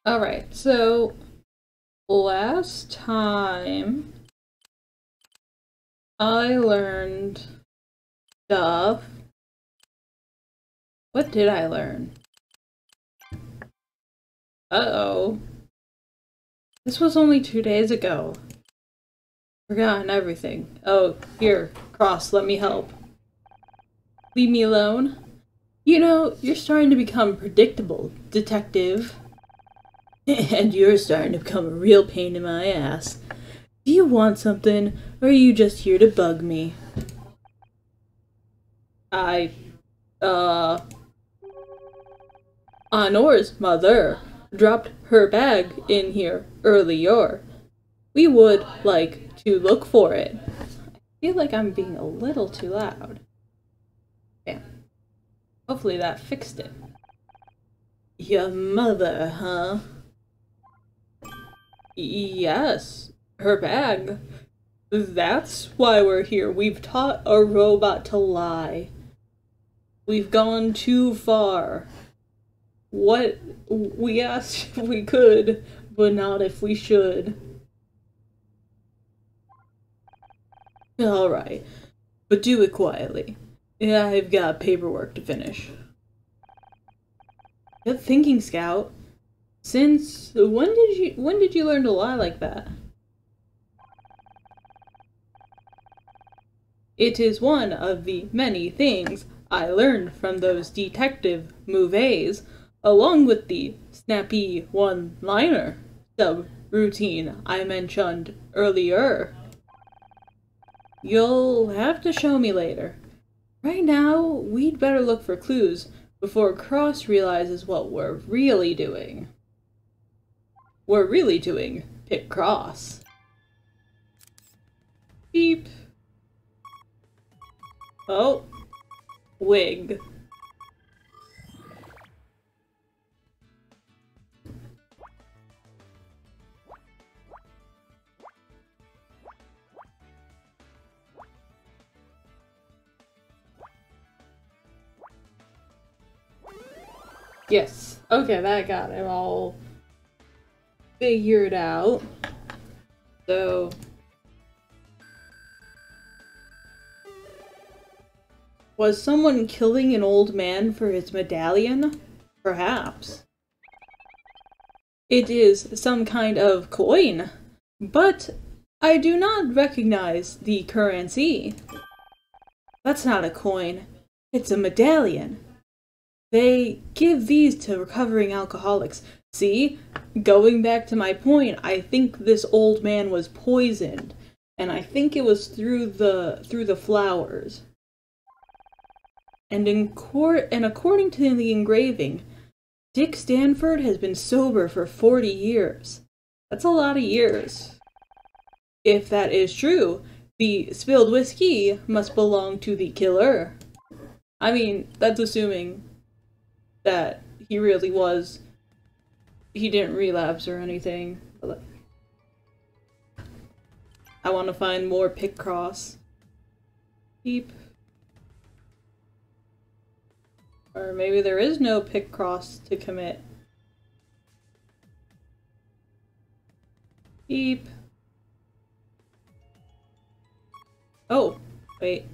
Alright, so last time I learned stuff. What did I learn? Uh-oh. This was only 2 days ago. Forgotten everything. Oh, here, Cross, let me help. Leave me alone. You know, you're starting to become predictable, detective. And you're starting to become a real pain in my ass. Do you want something, or are you just here to bug me? Honor's mother dropped her bag in here earlier. We would like to look for it. I feel like I'm being a little too loud. Yeah. Hopefully that fixed it. Your mother, huh? Yes, her bag. That's why we're here. We've taught a robot to lie. We've gone too far. What? We asked if we could, but not if we should. Alright, but do it quietly. Yeah, I've got paperwork to finish. Good thinking, Scout. Since when did you learn to lie like that? It is one of the many things I learned from those detective movies, along with the snappy one-liner sub-routine I mentioned earlier. You'll have to show me later. Right now, we'd better look for clues before Cross realizes what we're really doing. We're really doing pick Cross. Beep. Oh. Wig. Yes. Okay, that got it all figured out. So was someone killing an old man for his medallion? Perhaps. It is some kind of coin, but I do not recognize the currency. That's not a coin. It's a medallion. They give these to recovering alcoholics. See? Going back to my point, I think this old man was poisoned, and I think it was through the flowers. And according to the engraving, Dick Stanford has been sober for 40 years. That's a lot of years. If that is true, the spilled whiskey must belong to the killer. I mean, that's assuming that he really was. He didn't relapse or anything. I want to find more pick Cross. Beep. Or maybe there is no pick Cross to commit. Beep. Oh, wait.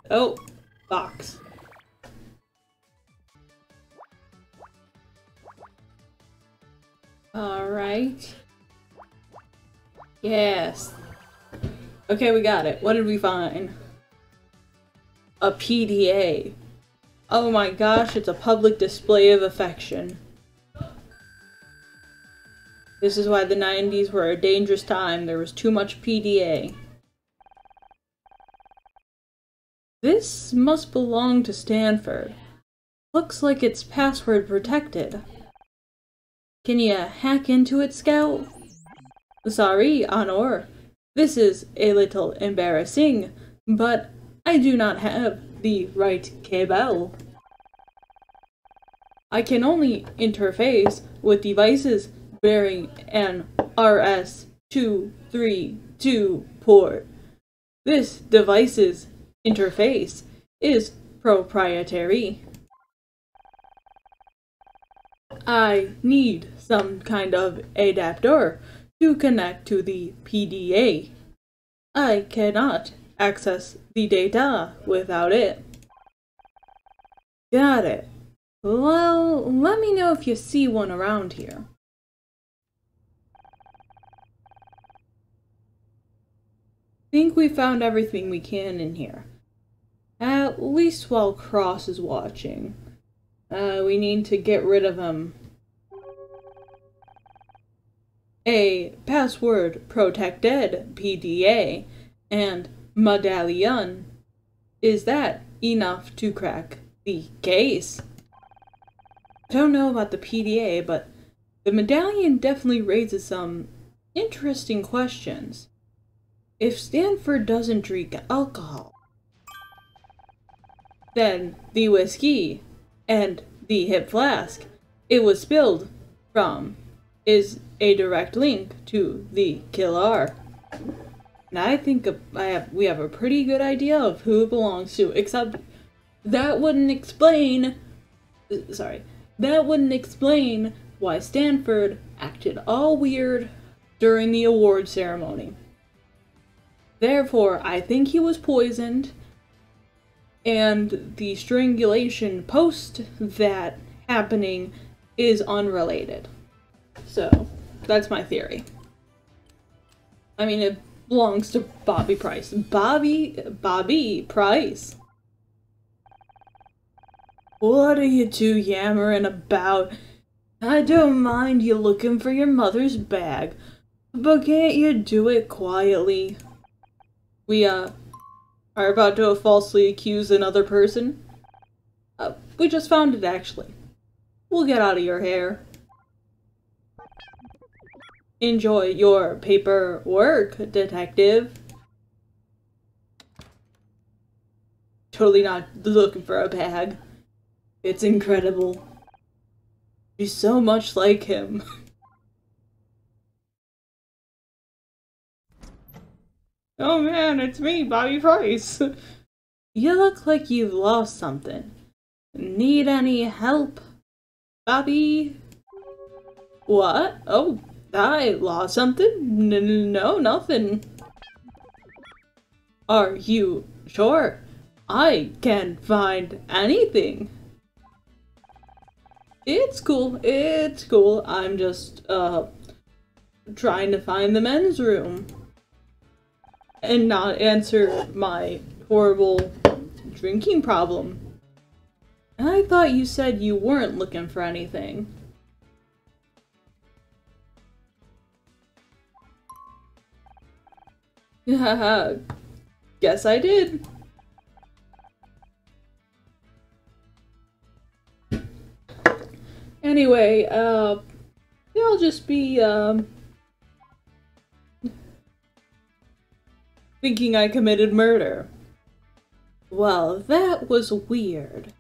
Oh, box. Alright. Yes. Okay, we got it. What did we find? A PDA. Oh my gosh, it's a public display of affection. This is why the 90s were a dangerous time. There was too much PDA. This must belong to Stanford. Looks like it's password protected. Can you hack into it, Scout? Sorry, Honor. This is a little embarrassing, but I do not have the right cable. I can only interface with devices bearing an RS-232 port. This device's interface is proprietary. I need some kind of adapter to connect to the PDA. I cannot access the data without it. Got it. Well, let me know if you see one around here. Think we found everything we can in here. At least while Cross is watching. We need to get rid of him. A password protected PDA and medallion. Is that enough to crack the case? I don't know about the PDA, but the medallion definitely raises some interesting questions. If Stanford doesn't drink alcohol, then the whiskey and the hip flask it was spilled from is a direct link to the killer. And I think we have a pretty good idea of who it belongs to, except that wouldn't explain why Stanford acted all weird during the award ceremony. Therefore, I think he was poisoned, and the strangulation post that happening is unrelated. So, that's my theory. I mean, it belongs to Bobby Price. Bobby Price. What are you two yammering about? I don't mind you looking for your mother's bag, but can't you do it quietly? We, are about to falsely accuse another person. We just found it, actually. We'll get out of your hair. Enjoy your paperwork, detective. Totally not looking for a bag. It's incredible. She's so much like him. Oh man, it's me, Bobby Price. You look like you've lost something. Need any help, Bobby? What? Oh, I lost something? No, nothing. Are you sure? I can't find anything. It's cool, it's cool. I'm just, trying to find the men's room. And not answer my horrible drinking problem. And I thought you said you weren't looking for anything. Haha, guess I did. Anyway, I'll just be, thinking I committed murder. Well, that was weird.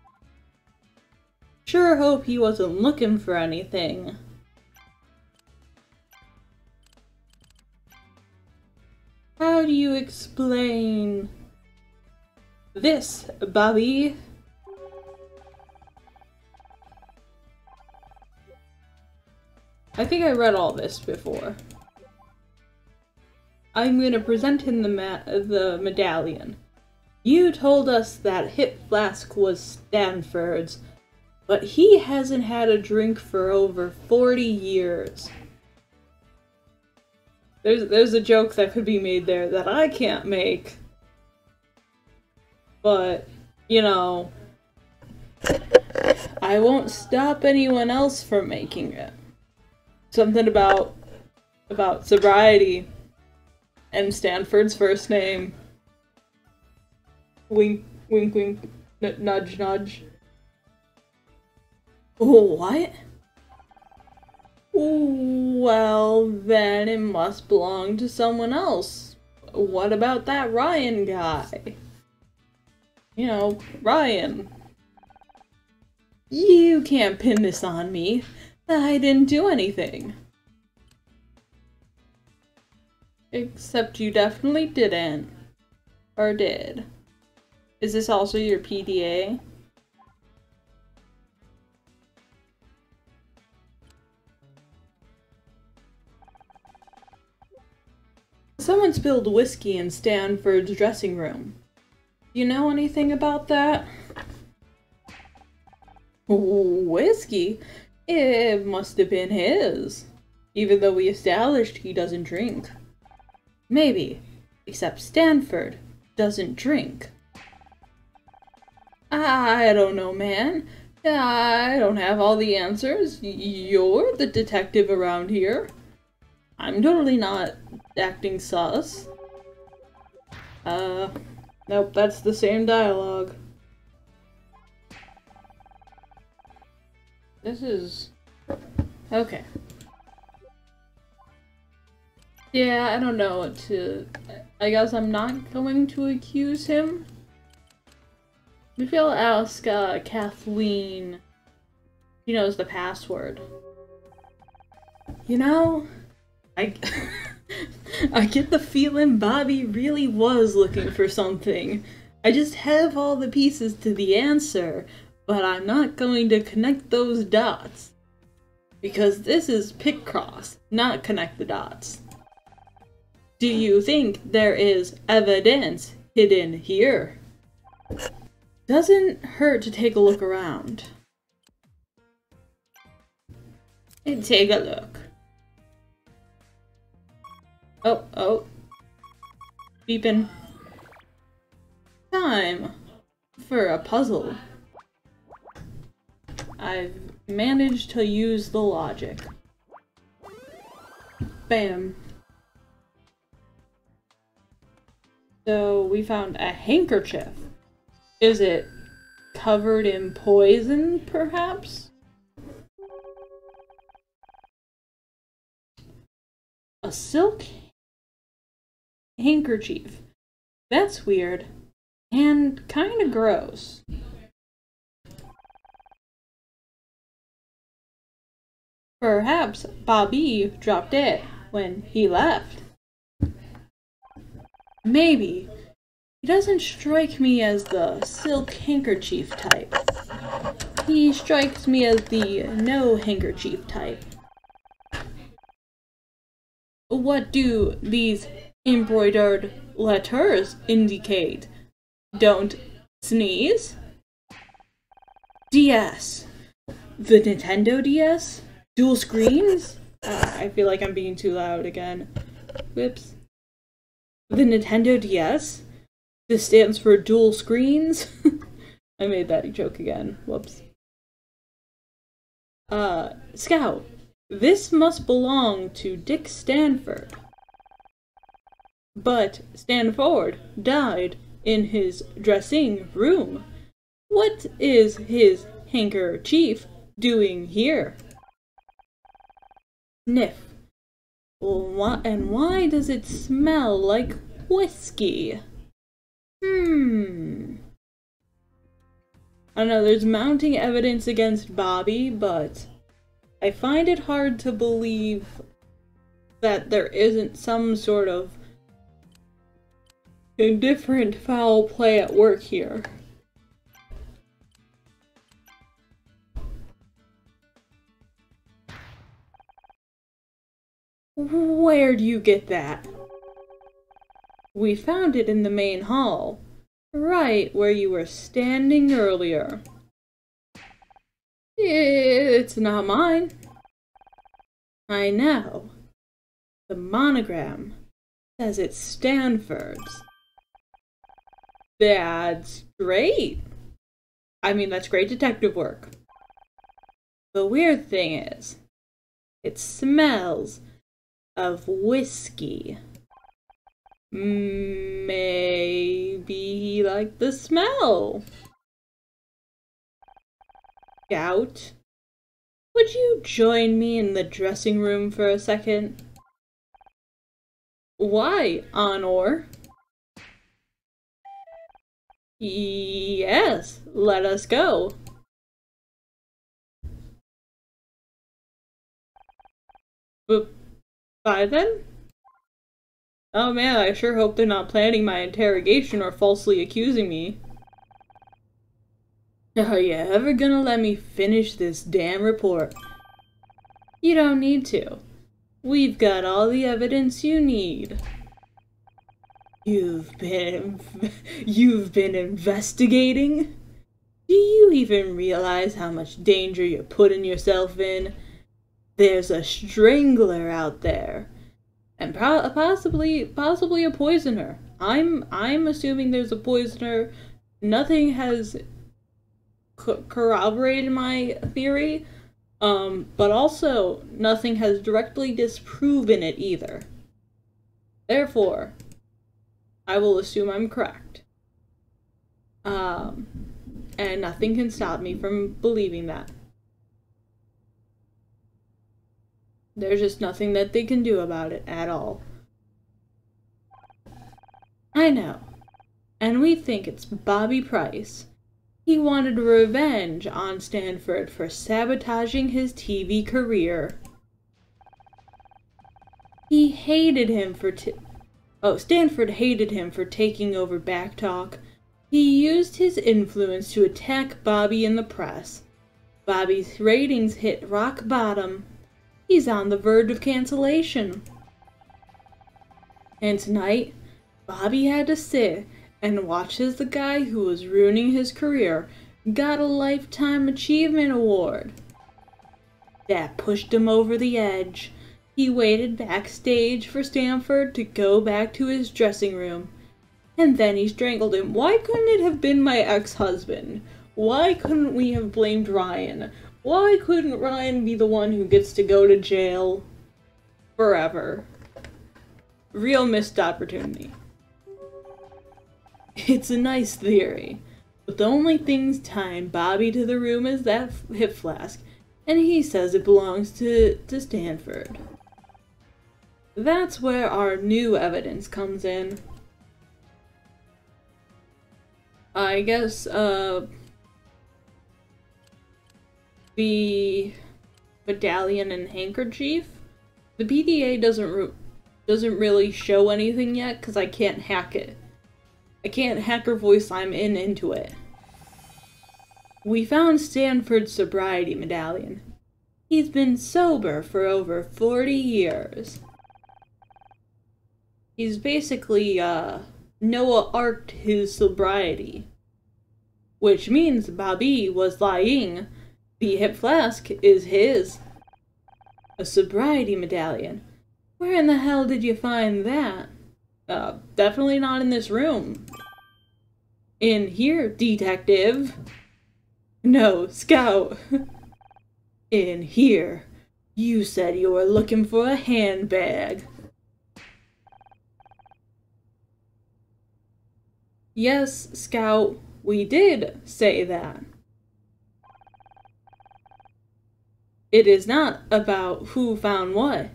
Sure hope he wasn't looking for anything. How do you explain this, Bobby? I think I read all this before. I'm gonna present him the medallion. You told us that hip flask was Stanford's, but he hasn't had a drink for over 40 years. There's a joke that could be made there that I can't make. But, you know, I won't stop anyone else from making it. Something about sobriety and Stanford's first name. Wink, wink, wink, nudge, nudge. What? Well, then it must belong to someone else. What about that Ryan guy? You know, Ryan. You can't pin this on me. I didn't do anything. Except you definitely didn't. Or did. Is this also your PDA? Someone spilled whiskey in Stanford's dressing room. You know anything about that? Whiskey? It must have been his. Even though we established he doesn't drink. Maybe. Except Stanford doesn't drink. I don't know, man. I don't have all the answers. You're the detective around here. I'm totally not acting sus. Nope, that's the same dialogue. This is... okay. Yeah, I don't know what to... I guess I'm not going to accuse him. Maybe I'll ask, Kathleen. She knows the password. You know, I get the feeling Bobby really was looking for something. I just have all the pieces to the answer, but I'm not going to connect those dots. Because this is Picross, not connect the dots. Do you think there is evidence hidden here? Doesn't hurt to take a look around. And take a look. Oh. Beeping. Time for a puzzle. I've managed to use the logic. Bam. So we found a handkerchief. Is it covered in poison, perhaps? A silk handkerchief. That's weird. And kinda gross. Perhaps Bobby dropped it when he left. Maybe. He doesn't strike me as the silk handkerchief type. He strikes me as the no handkerchief type. What do these embroidered letters indicate? Don't sneeze? DS. The Nintendo DS? Dual screens? I feel like I'm being too loud again. Whoops. The Nintendo DS? This stands for dual screens? I made that joke again. Whoops. Scout. This must belong to Dick Stanford. But Stanford died in his dressing room. What is his handkerchief doing here? Sniff. Why does it smell like whiskey? I don't know, there's mounting evidence against Bobby, but I find it hard to believe that there isn't some sort of indifferent foul play at work here. Where'd you get that? We found it in the main hall, right where you were standing earlier. It's not mine. I know. The monogram says it's Stanford's. That's great. I mean, that's great detective work. The weird thing is, it smells of whiskey. Maybe he liked the smell. Scout, would you join me in the dressing room for a second? Why, Honor? Yes, let us go. Bye then? Oh man, I sure hope they're not planning my interrogation or falsely accusing me. Are you ever gonna let me finish this damn report? You don't need to. We've got all the evidence you need. You've been investigating? Do you even realize how much danger you're putting yourself in? There's a strangler out there, and possibly a poisoner. I'm assuming there's a poisoner. Nothing has corroborated my theory, but also nothing has directly disproven it either. Therefore, I will assume I'm correct. And nothing can stop me from believing that. There's just nothing that they can do about it at all. I know. And we think it's Bobby Price. He wanted revenge on Stanford for sabotaging his TV career. He hated him for Stanford hated him for taking over Backtalk. He used his influence to attack Bobby in the press. Bobby's ratings hit rock bottom. He's on the verge of cancellation. And tonight, Bobby had to sit and watch as the guy who was ruining his career got a Lifetime Achievement Award. That pushed him over the edge. He waited backstage for Stanford to go back to his dressing room. And then he strangled him. Why couldn't it have been my ex-husband? Why couldn't we have blamed Ryan? Why couldn't Ryan be the one who gets to go to jail forever? Real missed opportunity. It's a nice theory, but the only things tying Bobby to the room is that hip flask, and he says it belongs to Stanford. That's where our new evidence comes in. I guess, the medallion and handkerchief. The PDA doesn't really show anything yet because I can't hack it. I can't hack her voice I'm into it. We found Stanford's sobriety medallion. He's been sober for over 40 years. He's basically, Noah arked his sobriety. Which means Bobby was lying. The hip flask is his. A sobriety medallion. Where in the hell did you find that? Definitely not in this room. In here, detective. No, Scout. In here. You said you were looking for a handbag. Yes, Scout, we did say that. It is not about who found what.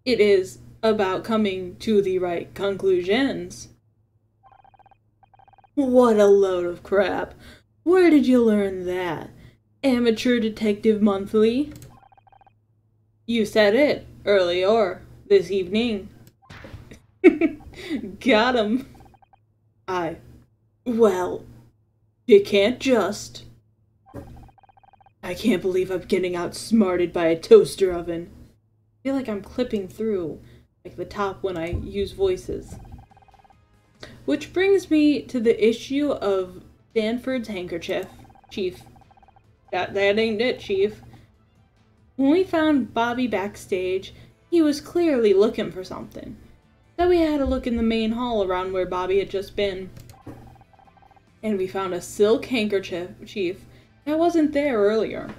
It is about coming to the right conclusions. What a load of crap. Where did you learn that? Amateur Detective Monthly? You said it earlier this evening. Got him. Well, you can't just. I can't believe I'm getting outsmarted by a toaster oven. I feel like I'm clipping through, like the top when I use voices. Which brings me to the issue of Stanford's handkerchief. Chief. That ain't it, Chief. When we found Bobby backstage, he was clearly looking for something. So we had a look in the main hall around where Bobby had just been. And we found a silk handkerchief, Chief, that wasn't there earlier.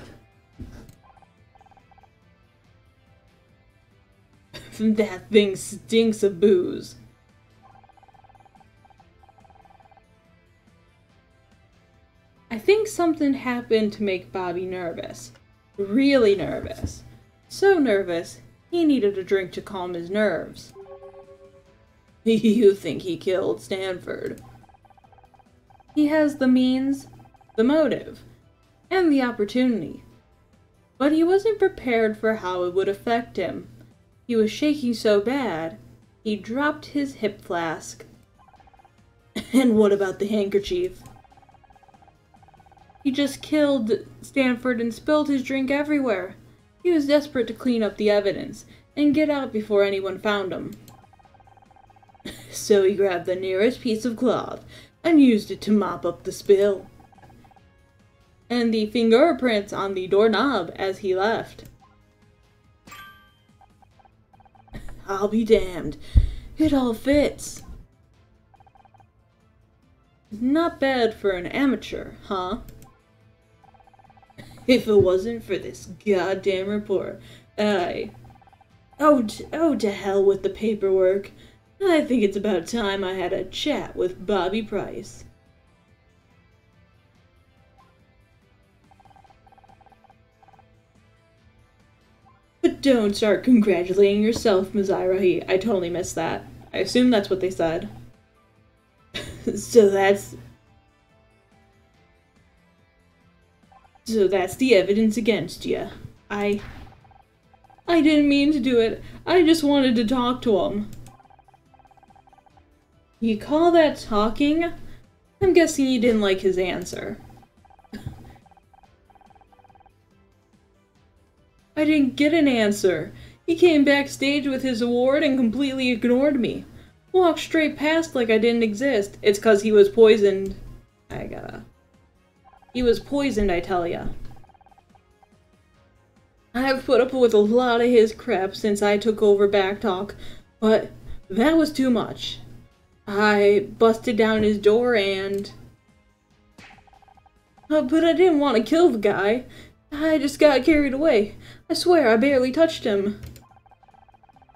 That thing stinks of booze. I think something happened to make Bobby nervous. Really nervous. So nervous, he needed a drink to calm his nerves. You think he killed Stanford? He has the means, the motive, and the opportunity. But he wasn't prepared for how it would affect him. He was shaking so bad, he dropped his hip flask. And what about the handkerchief? He just killed Stanford and spilled his drink everywhere. He was desperate to clean up the evidence and get out before anyone found him. So he grabbed the nearest piece of cloth and used it to mop up the spill. And the fingerprints on the doorknob as he left. I'll be damned. It all fits. Not bad for an amateur, huh? If it wasn't for this goddamn report, Oh, to hell with the paperwork. I think it's about time I had a chat with Bobby Price. But don't start congratulating yourself, Mizrahi. I totally missed that. I assume that's what they said. So that's the evidence against you. I didn't mean to do it. I just wanted to talk to him. You call that talking? I'm guessing you didn't like his answer. I didn't get an answer. He came backstage with his award and completely ignored me. Walked straight past like I didn't exist. It's 'cause he was poisoned. He was poisoned, I tell ya. I've put up with a lot of his crap since I took over Backtalk, but that was too much. I busted down his door and... but I didn't want to kill the guy. I just got carried away. I swear I barely touched him.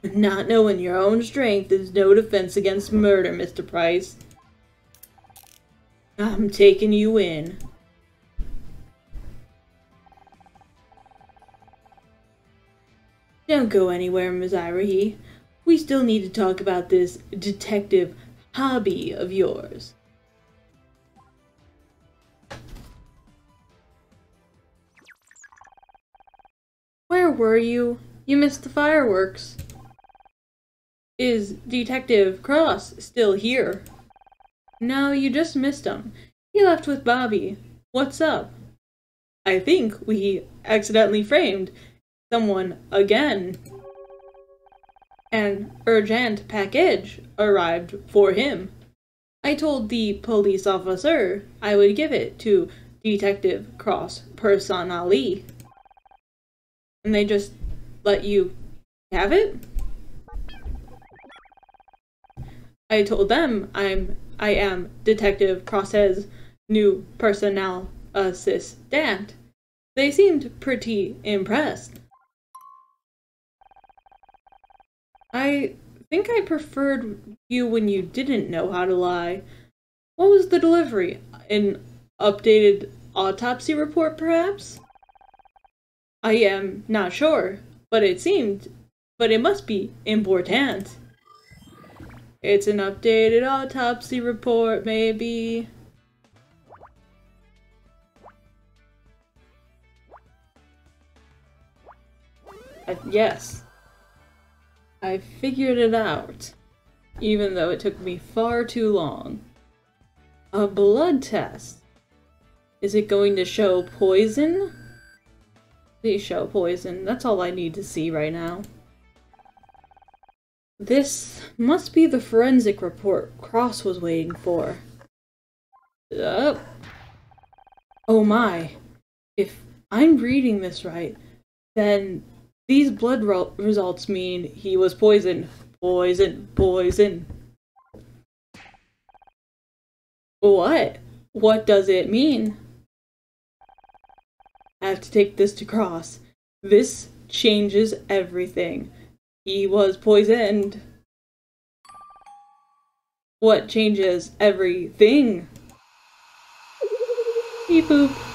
Not knowing your own strength is no defense against murder, Mr. Price. I'm taking you in. Don't go anywhere, Mizrahi. We still need to talk about this detective hobby of yours. Where were you? You missed the fireworks. Is Detective Cross still here? No, you just missed him. He left with Bobby. What's up? I think we accidentally framed someone again. An urgent package arrived for him. I told the police officer I would give it to Detective Cross personally. And they just let you have it? I told them I am Detective Cross's new personnel assistant. They seemed pretty impressed. I think I preferred you when you didn't know how to lie. What was the delivery? An updated autopsy report, perhaps? I am not sure, but it must be important. It's an updated autopsy report, maybe. Yes. I figured it out, even though it took me far too long. A blood test. Is it going to show poison? Please show poison. That's all I need to see right now. This must be the forensic report Cross was waiting for. Oh my. If I'm reading this right, then these blood results mean he was poisoned. Poison. What? What does it mean? I have to take this to Cross. This changes everything. He was poisoned. What changes everything? Beep boop.